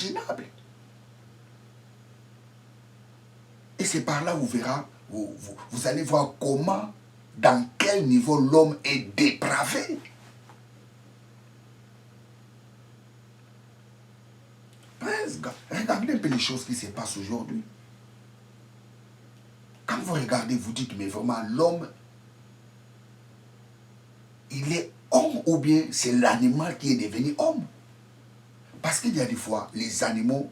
inimaginable. Et c'est par là où vous allez voir comment, dans quel niveau l'homme est dépravé. Regardez un peu les choses qui se passent aujourd'hui. Quand vous regardez, vous dites, mais vraiment, l'homme, il est homme ou bien c'est l'animal qui est devenu homme? Parce qu'il y a des fois, les animaux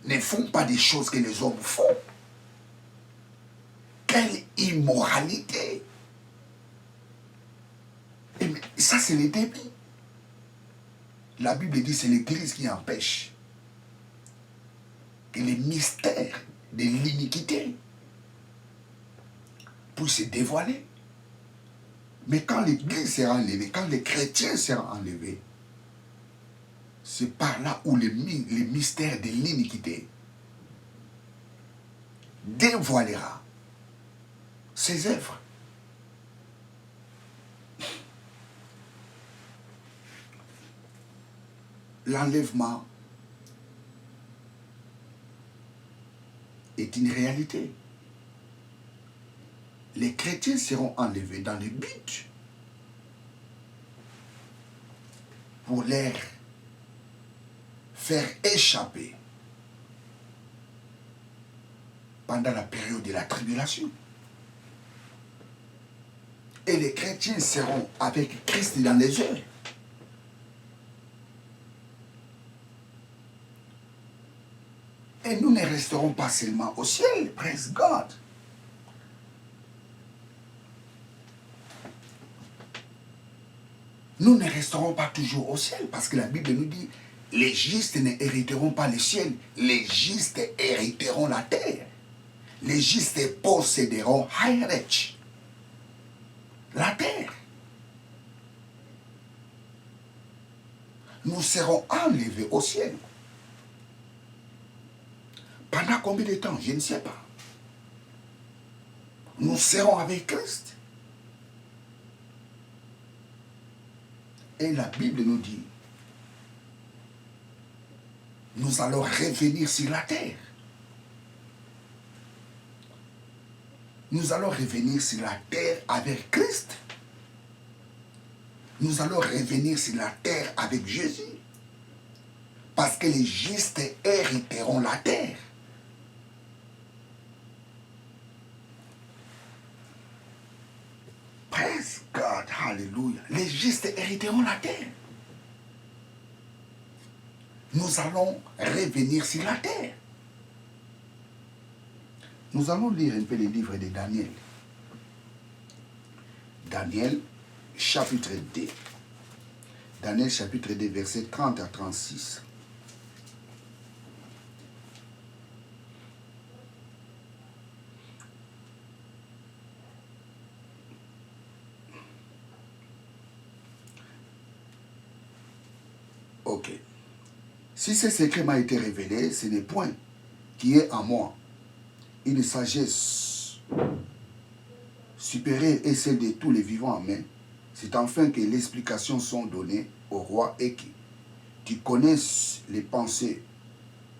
ne font pas des choses que les hommes font. Quelle immoralité! Et ça, c'est le début. La Bible dit que c'est l'Église qui empêche que les mystères de l'iniquité puissent se dévoiler. Mais quand l'Église sera enlevée, quand les chrétiens seront enlevés, c'est par là où les mystères de l'iniquité dévoilera ses œuvres. L'enlèvement est une réalité. Les chrétiens seront enlevés dans le but pour leur faire échapper pendant la période de la tribulation. Et les chrétiens seront avec Christ dans les airs. Et nous ne resterons pas seulement au ciel, praise God. Nous ne resterons pas toujours au ciel, parce que la Bible nous dit, les justes ne hériteront pas le ciel, les justes hériteront la terre. Les justes posséderont Hayarech, la terre. Nous serons enlevés au ciel. Pendant combien de temps? Je ne sais pas. Nous serons avec Christ. Et la Bible nous dit, nous allons revenir sur la terre. Nous allons revenir sur la terre avec Christ. Nous allons revenir sur la terre avec Jésus. Parce que les justes hériteront la terre. Praise God, hallelujah. Les justes hériteront la terre. Nous allons revenir sur la terre. Nous allons lire un peu les livres de Daniel. Daniel, chapitre 2. Daniel, chapitre 2, versets 30 à 36. Ok. Si ce secret m'a été révélé, ce n'est point qui est en moi une sagesse supérieure et celle de tous les vivants en main. C'est enfin que les explications sont données au roi et qui tu connais les pensées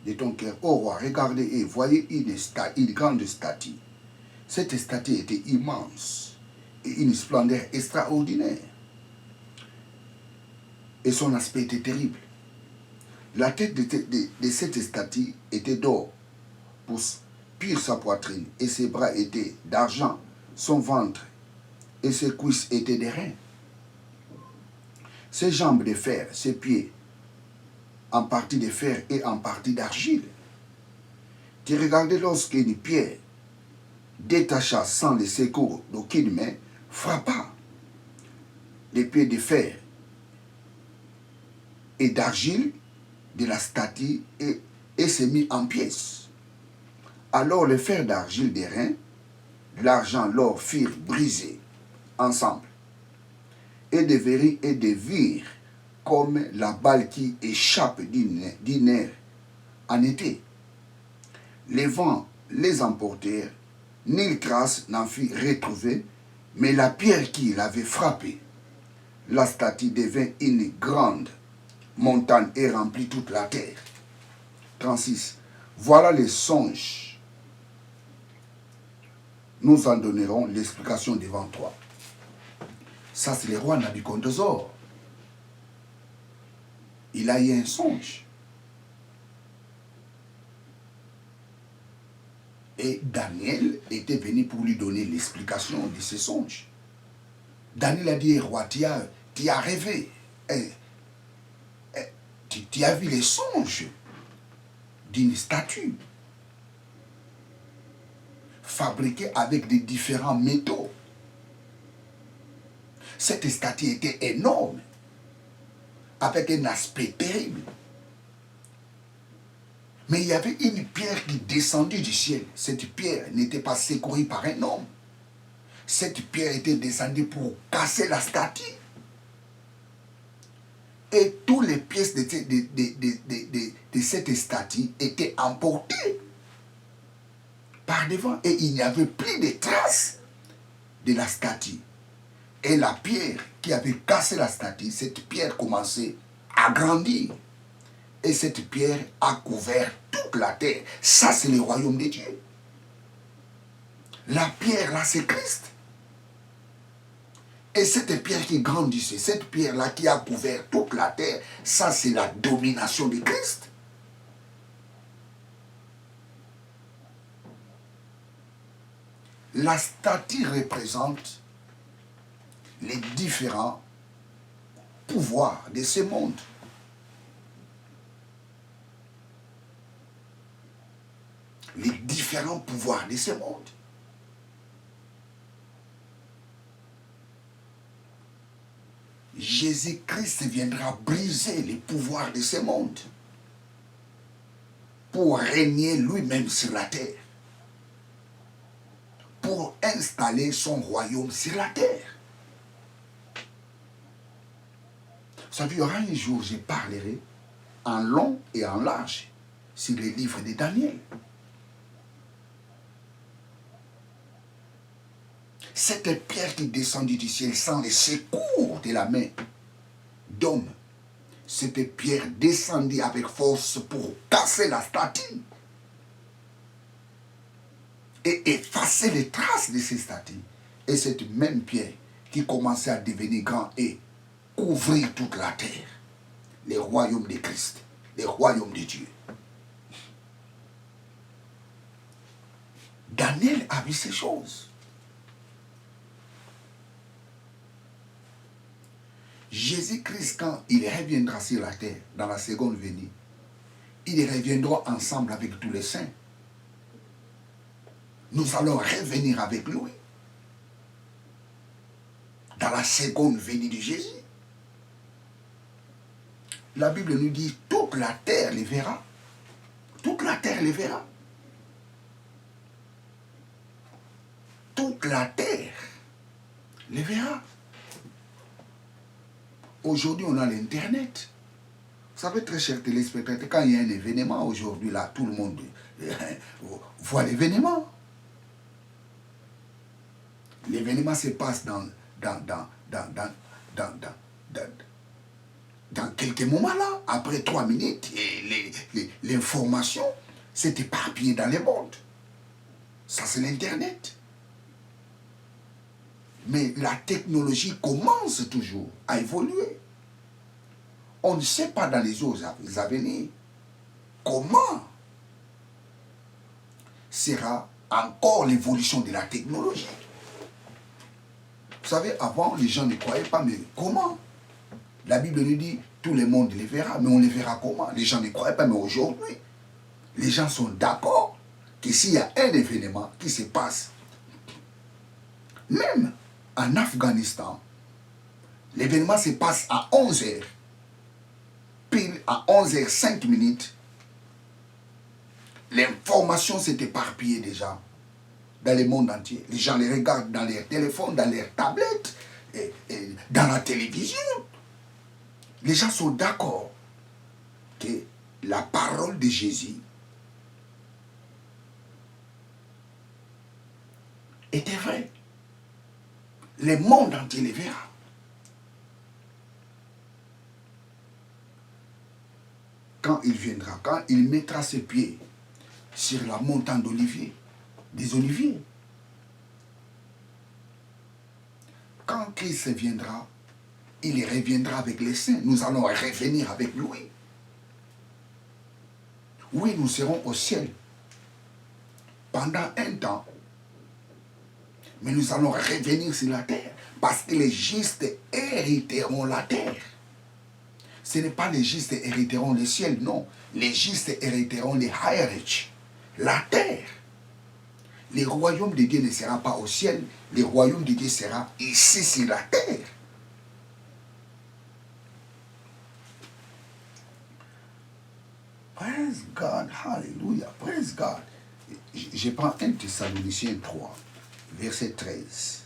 de ton cœur. Ô roi, regardez et voyez une grande statue. Cette statue était immense et une splendeur extraordinaire. Et son aspect était terrible. La tête de cette statue était d'or pour pire sa poitrine, et ses bras étaient d'argent, son ventre et ses cuisses étaient de reins. Ses jambes de fer, ses pieds, en partie de fer et en partie d'argile. Tu regardais lorsqu'une pierre, détacha sans le secours d'aucune main, frappa les pieds de fer et d'argile de la statue et se mit en pièces. Alors le fer d'argile des reins, l'argent, l'or firent briser ensemble, et de verris et de vire comme la balle qui échappe d'une aire en été. Les vents les emportèrent, nulle trace n'en fut retrouvée, mais la pierre qui l'avait frappée, la statue devint une grande montagne et remplit toute la terre. 36. Voilà les songes. Nous en donnerons l'explication devant toi. Ça, c'est le roi Nabuchodonosor. Il a eu un songe. Et Daniel était venu pour lui donner l'explication de ce songe. Daniel a dit, roi, tu as rêvé. Tu as vu les songes d'une statue fabriquée avec des différents métaux. Cette statue était énorme, avec un aspect terrible. Mais il y avait une pierre qui descendait du ciel. Cette pierre n'était pas secourue par un homme. Cette pierre était descendue pour casser la statue. Et toutes les pièces de cette statue étaient emportées par devant. Et il n'y avait plus de traces de la statue. Et la pierre qui avait cassé la statue, cette pierre commençait à grandir. Et cette pierre a couvert toute la terre. Ça, c'est le royaume de Dieu. La pierre, là, c'est Christ. Et cette pierre qui grandissait, cette pierre-là qui a couvert toute la terre, ça, c'est la domination de Christ. La statue représente les différents pouvoirs de ce monde. Les différents pouvoirs de ce monde. Jésus-Christ viendra briser les pouvoirs de ce monde pour régner lui-même sur la terre, pour installer son royaume sur la terre. Vous savez, il y aura un jour, je parlerai en long et en large sur les livres de Daniel. Cette pierre qui descendit du ciel sans le secours de la main d'homme, cette pierre descendit avec force pour casser la statue et effacer les traces de ces statues. Et cette même pierre qui commençait à devenir grand et couvrir toute la terre, le royaume de Christ, le royaume de Dieu. Daniel a vu ces choses. Jésus-Christ, quand il reviendra sur la terre, dans la seconde venue, ils reviendront ensemble avec tous les saints. Nous allons revenir avec lui dans la seconde venue de Jésus. La Bible nous dit, toute la terre les verra. Toute la terre les verra. Toute la terre les verra. Aujourd'hui, on a l'Internet. Vous savez, très chers téléspectateurs, quand il y a un événement, aujourd'hui, là, tout le monde voit l'événement. L'événement se passe dans quelques moments là. Après 3 minutes, l'information s'est éparpillée dans le monde. Ça, c'est l'Internet. Mais la technologie commence toujours à évoluer. On ne sait pas dans les jours à venir comment sera encore l'évolution de la technologie. Vous savez, avant, les gens ne croyaient pas, mais comment? La Bible nous dit, tout le monde les verra, mais on les verra comment? Les gens ne croyaient pas, mais aujourd'hui, les gens sont d'accord que s'il y a un événement qui se passe, même en Afghanistan, l'événement se passe à 11h. Pile à 11h05, l'information s'est éparpillée déjà dans le monde entier. Les gens les regardent dans leurs téléphones, dans leurs tablettes, et dans la télévision. Les gens sont d'accord que la parole de Jésus était vraie. Le monde entier les verra. quand il viendra, quand il mettra ses pieds sur la montagne des oliviers. Quand Christ viendra, il reviendra avec les saints. Nous allons revenir avec lui. Oui, nous serons au ciel pendant un temps. Mais nous allons revenir sur la terre parce que les justes hériteront la terre. Ce n'est pas les justes hériteront le ciel, non. Les justes hériteront les heritage, la terre. Le royaume de Dieu ne sera pas au ciel, le royaume de Dieu sera ici sur la terre. Praise God, hallelujah, praise God. Je prends 1 Thessaloniciens 3, verset 13.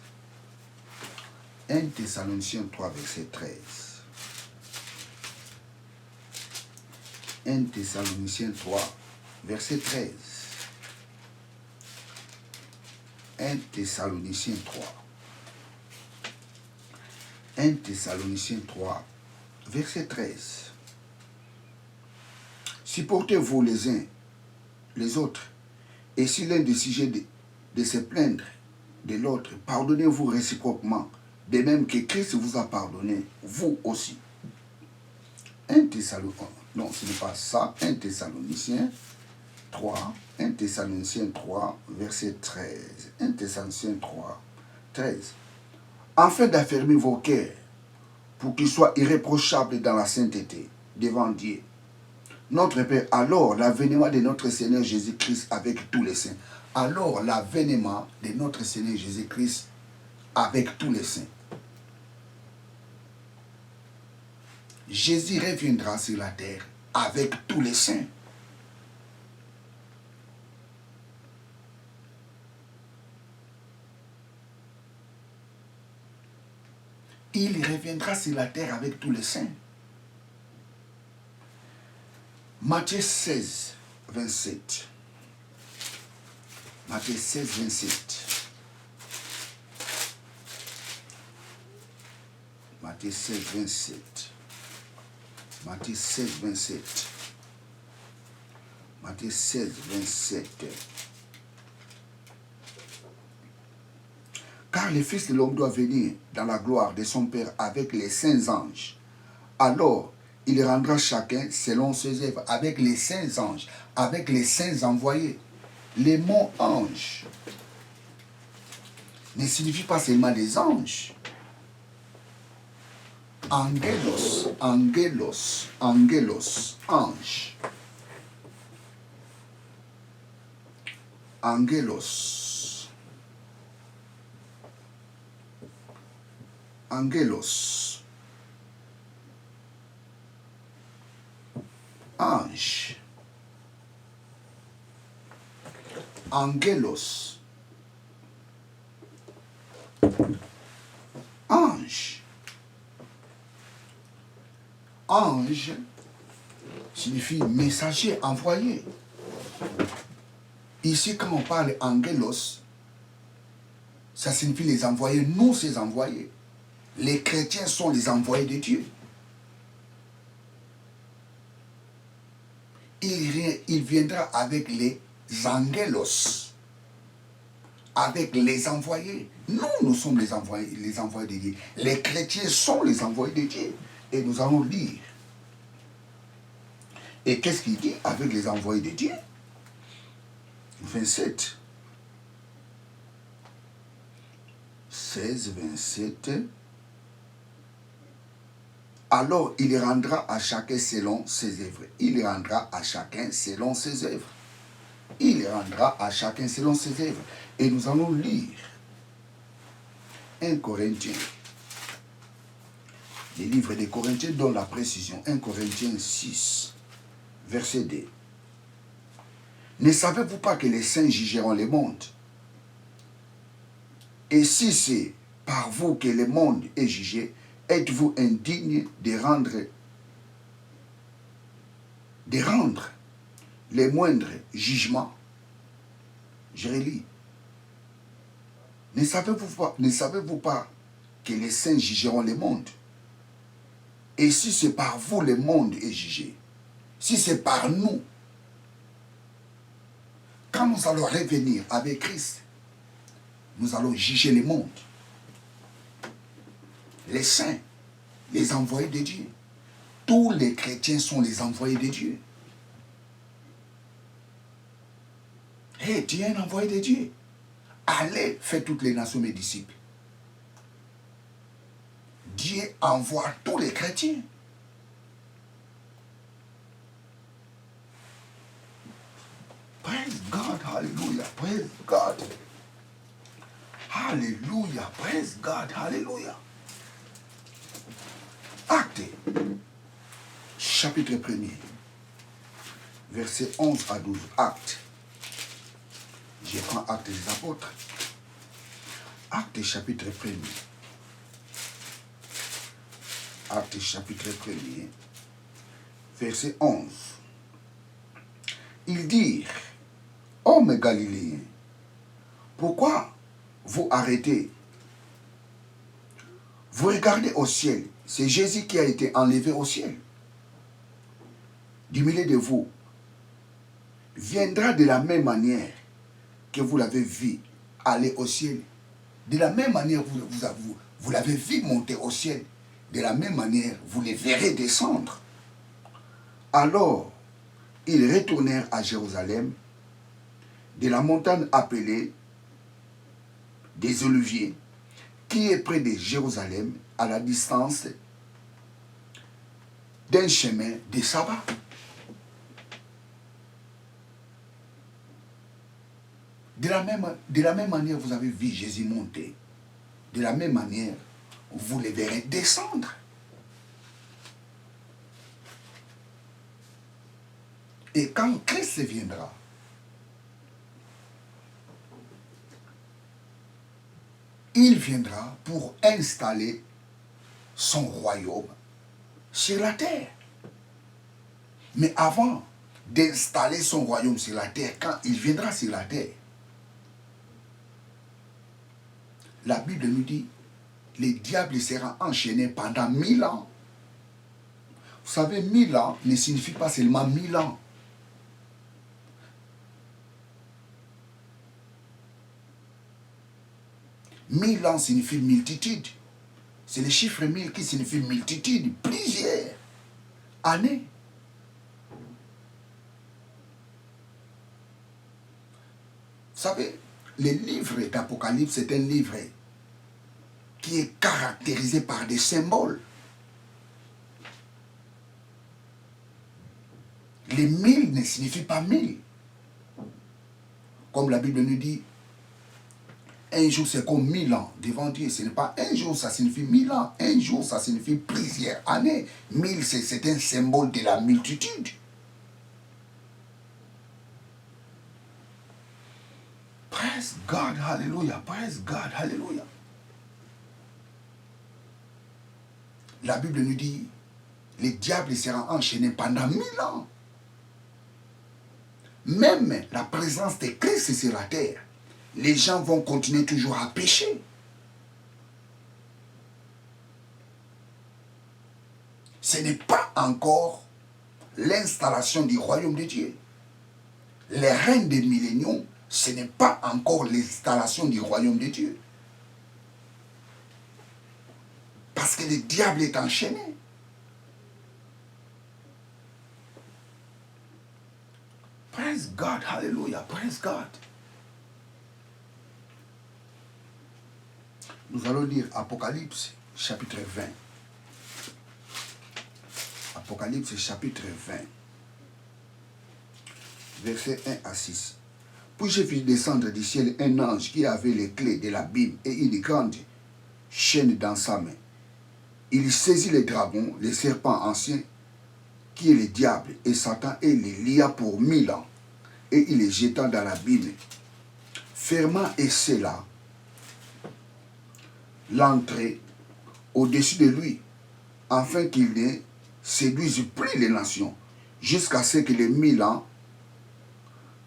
1 Thessaloniciens 3, verset 13. 1 Thessaloniciens 3, verset 13. 1 Thessaloniciens 3. 1 Thessaloniciens 3, verset 13. Supportez-vous les uns les autres, et si l'un décide de se plaindre de l'autre, pardonnez-vous réciproquement, de même que Christ vous a pardonné, vous aussi. 1 Thessaloniciens, non, ce n'est pas ça, 1 Thessaloniciens 3, 1 Thessaloniciens 3, verset 13. 1 Thessaloniciens 3, 13. Afin d'affermir vos cœurs, pour qu'ils soient irréprochables dans la sainteté, devant Dieu. Notre Père, alors l'avènement de notre Seigneur Jésus-Christ avec tous les saints. Alors l'avènement de notre Seigneur Jésus-Christ avec tous les saints. Jésus reviendra sur la terre avec tous les saints. Il reviendra sur la terre avec tous les saints. Matthieu 16, 27. Matthieu 16, 27. Matthieu 16, 27. Matthieu 16, 27. Matthieu 16, 27. Car le Fils de l'homme doit venir dans la gloire de son Père avec les saints anges. Alors, il rendra chacun selon ses œuvres, avec les saints anges, avec les saints envoyés. Les mots anges ne signifient pas seulement des anges. Angelos, angelos, angelos, ange. Angelos. Angelos. Ange. Angelos. Ange. Ange signifie messager, envoyé. Ici, quand on parle angelos, ça signifie les envoyés, nous ces envoyés. Les chrétiens sont les envoyés de Dieu. Il viendra avec les angelos, avec les envoyés. Nous sommes les envoyés de Dieu. Les chrétiens sont les envoyés de Dieu. Et nous allons lire. Et qu'est-ce qu'il dit avec les envoyés de Dieu? 27. 16, 27. Alors il rendra à chacun selon ses œuvres. Il rendra à chacun selon ses œuvres. Il rendra à chacun selon ses œuvres. Et nous allons lire 1 Corinthiens. Les livres des Corinthiens donnent la précision. 1 Corinthiens 6, verset 2. Ne savez-vous pas que les saints jugeront le monde? Et si c'est par vous que le monde est jugé, êtes-vous indigne de rendre les moindres jugements? Je relis. Ne savez-vous pas que les saints jugeront le monde? Et si c'est par vous le monde est jugé, si c'est par nous, quand nous allons revenir avec Christ, nous allons juger le monde. Les saints, les envoyés de Dieu. Tous les chrétiens sont les envoyés de Dieu. Hey, tu es un envoyé de Dieu. Allez, faites toutes les nations mes disciples. Dieu envoie tous les chrétiens. Praise God, hallelujah, praise God. Hallelujah, praise God, hallelujah. Actes, chapitre 1er, versets 11 à 12. Actes. Je prends Actes des apôtres. Actes chapitre 1er. Actes chapitre 1er, verset 11. Ils dirent, hommes galiléens, pourquoi vous arrêtez? Vous regardez au ciel, c'est Jésus qui a été enlevé au ciel. Du milieu de vous, viendra de la même manière que vous l'avez vu aller au ciel. De la même manière vous l'avez vu monter au ciel. De la même manière, vous les verrez descendre. Alors, ils retournèrent à Jérusalem, de la montagne appelée des Oliviers, qui est près de Jérusalem, à la distance d'un chemin de sabbat. De la même manière, vous avez vu Jésus monter. De la même manière, vous les verrez descendre. Et quand Christ viendra, il viendra pour installer son royaume sur la terre. Mais avant d'installer son royaume sur la terre, quand il viendra sur la terre, la Bible nous dit, le diable sera enchaîné pendant 1000 ans. Vous savez, 1000 ans ne signifie pas seulement 1000 ans. Mille ans signifie multitude. C'est le chiffre 1000 qui signifie multitude, plusieurs années. Vous savez, le livre d'Apocalypse, c'est un livre qui est caractérisé par des symboles. Les 1000 ne signifient pas 1000. Comme la Bible nous dit, un jour c'est comme 1000 ans devant Dieu. Ce n'est pas un jour, ça signifie 1000 ans. Un jour, ça signifie plusieurs années. 1000, c'est un symbole de la multitude. Praise God, hallelujah. Praise God, hallelujah. La Bible nous dit, le diable sera enchaîné pendant 1000 ans. Même la présence de Christ sur la terre, les gens vont continuer toujours à pécher. Ce n'est pas encore l'installation du royaume de Dieu. Les règnes des milléniaux, ce n'est pas encore l'installation du royaume de Dieu. Parce que le diable est enchaîné. Praise God, hallelujah, praise God. Nous allons lire Apocalypse, chapitre 20. Apocalypse, chapitre 20. Versets 1 à 6. Puis j'ai vu descendre du ciel un ange qui avait les clés de l'abîme et une grande chaîne dans sa main. Il saisit le dragon, le serpent ancien, qui est le diable et Satan, et les lia pour 1000 ans. Et il les jeta dans l'abîme, fermant et scella l'entrée au-dessus de lui, afin qu'il ne séduise plus les nations, jusqu'à ce que les 1000 ans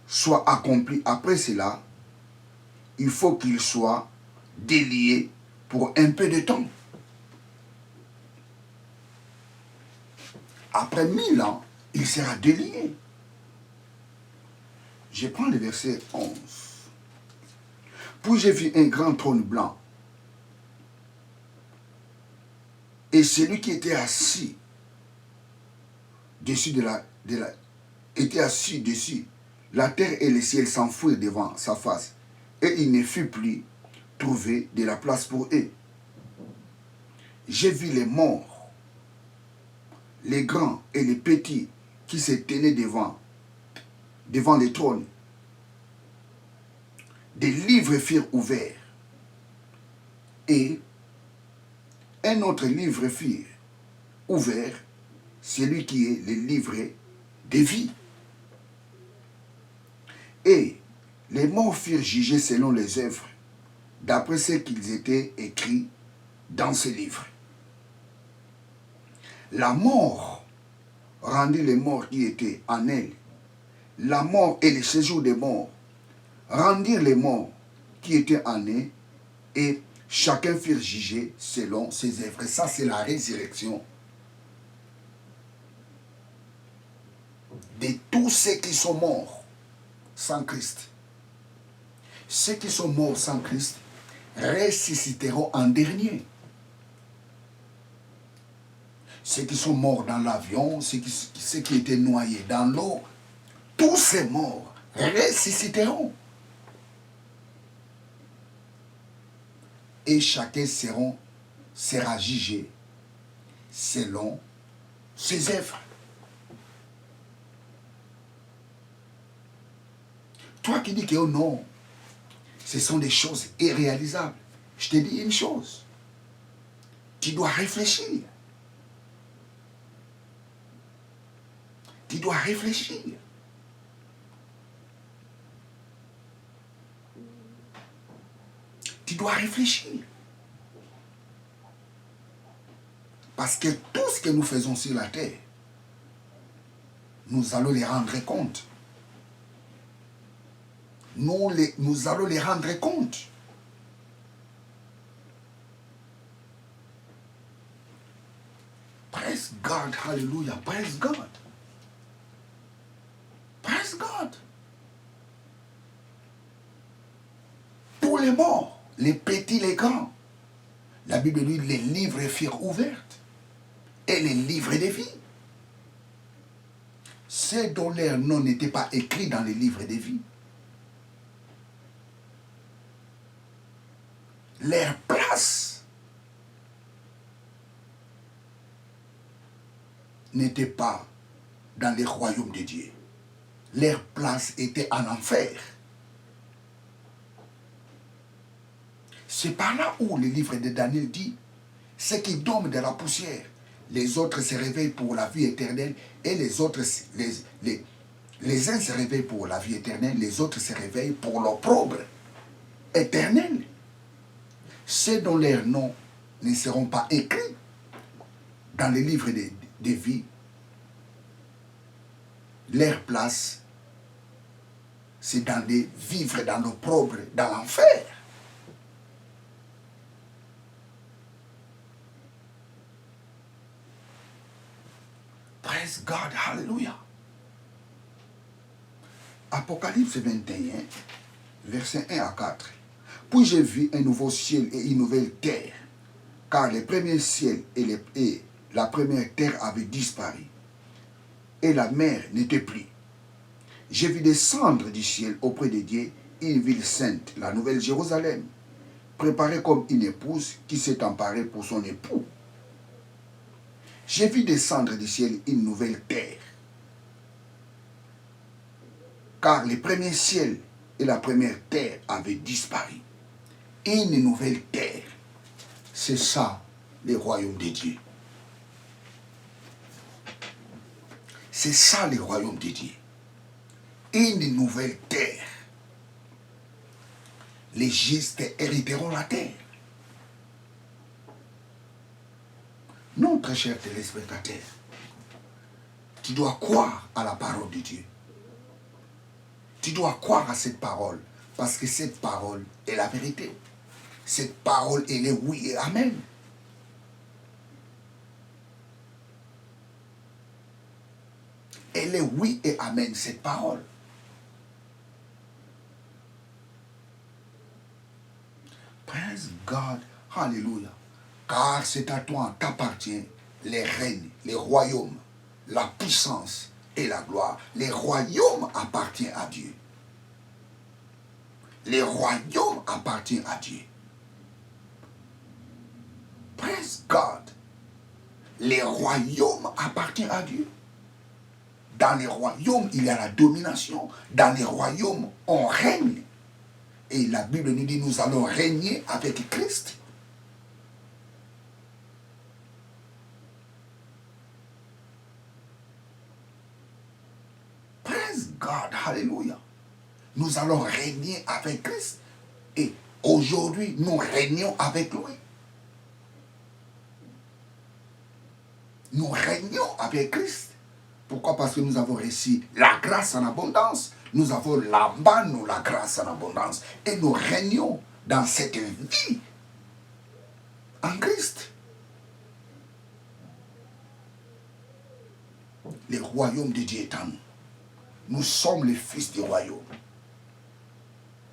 soient accomplis. Après cela, il faut qu'il soit délié pour un peu de temps. Après 1000 ans, il sera délié. Je prends le verset 11. Puis j'ai vu un grand trône blanc. Et celui qui était assis dessus était assis dessus. La terre et le ciel s'enfuirent devant sa face. Et il ne fut plus trouvé de la place pour eux. J'ai vu les morts, les grands et les petits qui se tenaient devant les trônes. Des livres furent ouverts. Et un autre livre fut ouvert, celui qui est le livre de vie. Et les morts furent jugés selon les œuvres, d'après ce qu'ils étaient écrits dans ce livre. La mort rendit les morts qui étaient en elle. La mort et le séjour des morts rendirent les morts qui étaient en eux, et chacun fut jugé selon ses œuvres. Ça, c'est la résurrection de tous ceux qui sont morts sans Christ. Ceux qui sont morts sans Christ ressusciteront en dernier. Ceux qui sont morts dans l'avion, ceux qui étaient noyés dans l'eau, tous ces morts ressusciteront. Et chacun sera jugé selon ses œuvres. Toi qui dis que oh non, ce sont des choses irréalisables, je te dis une chose. Tu dois réfléchir. Tu dois réfléchir. Tu dois réfléchir. Parce que tout ce que nous faisons sur la terre, nous allons les rendre compte. Nous allons les rendre compte. Praise God, hallelujah, praise God. Praise God. Pour les morts, les petits, les grands, la Bible dit les livres furent ouverts et les livres de vie. Ceux dont leurs noms n'étaient pas écrits dans les livres de vie, leur place n'était pas dans le royaume de Dieu. Leur place était en enfer. C'est par là où le livre de Daniel dit, ceux qui dorment de la poussière, les autres se réveillent pour la vie éternelle, et les autres, les uns se réveillent pour la vie éternelle, les autres se réveillent pour l'opprobre éternel. Ceux dont leurs noms ne seront pas écrits dans le livre de vie, leur place, c'est dans de vivre dans l'opprobre, dans l'enfer. Praise God, hallelujah. Apocalypse 21, versets 1 à 4. Puis j'ai vu un nouveau ciel et une nouvelle terre, car les premiers ciels et la première terre avaient disparu, et la mer n'était plus. J'ai vu descendre du ciel auprès de Dieu une ville sainte, la nouvelle Jérusalem, préparée comme une épouse qui s'est emparée pour son époux. J'ai vu descendre du ciel une nouvelle terre, car les premiers ciels et la première terre avaient disparu. Une nouvelle terre, c'est ça le royaume de Dieu. C'est ça le royaume de Dieu. Une nouvelle terre. Les justes hériteront la terre. Non, très cher téléspectateur, tu dois croire à la parole de Dieu. Tu dois croire à cette parole, parce que cette parole est la vérité. Cette parole, elle est oui et amen. Elle est oui et amen, cette parole. Praise God. Hallelujah. Car c'est à toi qu'appartiennent les règnes, les royaumes, la puissance et la gloire. Les royaumes appartiennent à Dieu. Les royaumes appartiennent à Dieu. Praise God. Les royaumes appartiennent à Dieu. Dans les royaumes, il y a la domination. Dans les royaumes, on règne. Et la Bible nous dit, nous allons régner avec Christ. Praise God, hallelujah. Nous allons régner avec Christ. Et aujourd'hui, nous régnons avec lui. Nous régnons avec Christ. Pourquoi? Parce que nous avons reçu la grâce en abondance. Nous avons là-bas, nous, la grâce en abondance. Et nous régnons dans cette vie en Christ. Le royaume de Dieu est en nous. Nous sommes les fils du royaume.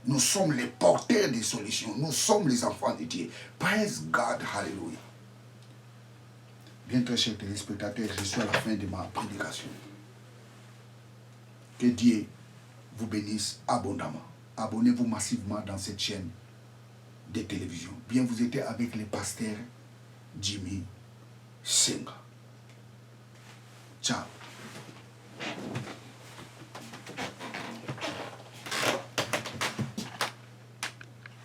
Nous sommes les porteurs des solutions. Nous sommes les enfants de Dieu. Praise God, hallelujah. Bien, très chers téléspectateurs, je suis à la fin de ma prédication. Que Dieu vous bénisse abondamment. Abonnez-vous massivement dans cette chaîne de télévision. Bien, vous étiez avec le pasteur Jimmy Senga. Ciao.